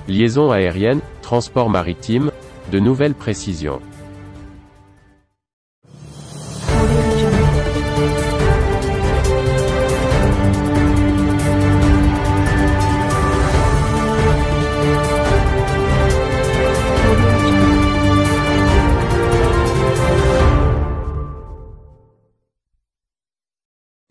Liaison aérienne, transport maritime, de nouvelles précisions.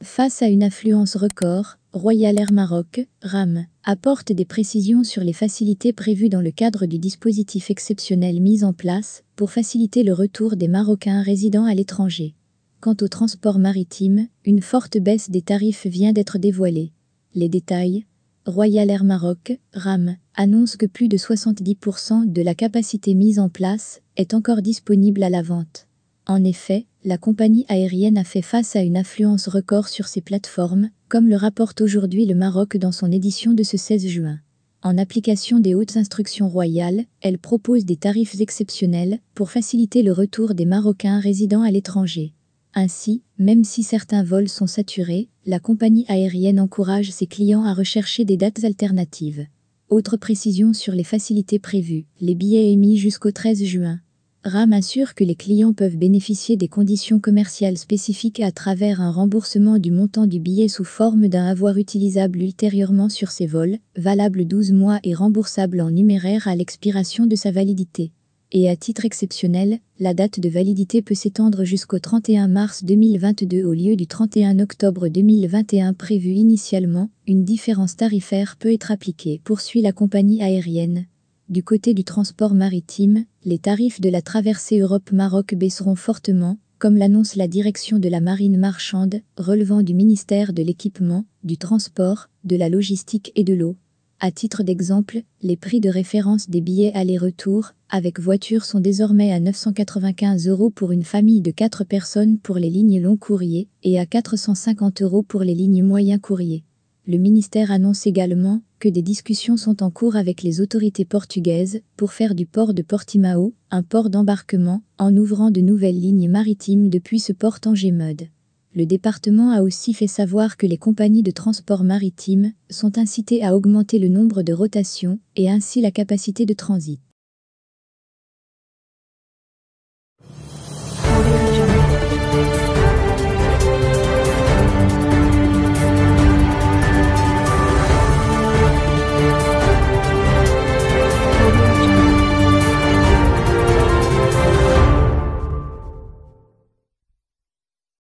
Face à une affluence record, Royal Air Maroc, RAM, apporte des précisions sur les facilités prévues dans le cadre du dispositif exceptionnel mis en place pour faciliter le retour des Marocains résidant à l'étranger. Quant au transport maritime, une forte baisse des tarifs vient d'être dévoilée. Les détails: Royal Air Maroc, RAM, annonce que plus de 70% de la capacité mise en place est encore disponible à la vente. En effet, la compagnie aérienne a fait face à une affluence record sur ses plateformes, comme le rapporte aujourd'hui le Maroc dans son édition de ce 16 juin. En application des hautes instructions royales, elle propose des tarifs exceptionnels pour faciliter le retour des Marocains résidant à l'étranger. Ainsi, même si certains vols sont saturés, la compagnie aérienne encourage ses clients à rechercher des dates alternatives. Autre précision sur les facilités prévues: les billets émis jusqu'au 13 juin. RAM assure que les clients peuvent bénéficier des conditions commerciales spécifiques à travers un remboursement du montant du billet sous forme d'un avoir utilisable ultérieurement sur ses vols, valable 12 mois et remboursable en numéraire à l'expiration de sa validité. Et à titre exceptionnel, la date de validité peut s'étendre jusqu'au 31 mars 2022 au lieu du 31 octobre 2021 prévu initialement. Une différence tarifaire peut être appliquée, poursuit la compagnie aérienne. Du côté du transport maritime, les tarifs de la traversée Europe-Maroc baisseront fortement, comme l'annonce la direction de la marine marchande, relevant du ministère de l'Équipement, du Transport, de la Logistique et de l'eau. À titre d'exemple, les prix de référence des billets aller-retour avec voiture sont désormais à 995 € pour une famille de 4 personnes pour les lignes long courrier et à 450 € pour les lignes moyen courrier. Le ministère annonce également que des discussions sont en cours avec les autorités portugaises pour faire du port de Portimao un port d'embarquement en ouvrant de nouvelles lignes maritimes depuis ce port Tanger-Mud. Le département a aussi fait savoir que les compagnies de transport maritime sont incitées à augmenter le nombre de rotations et ainsi la capacité de transit.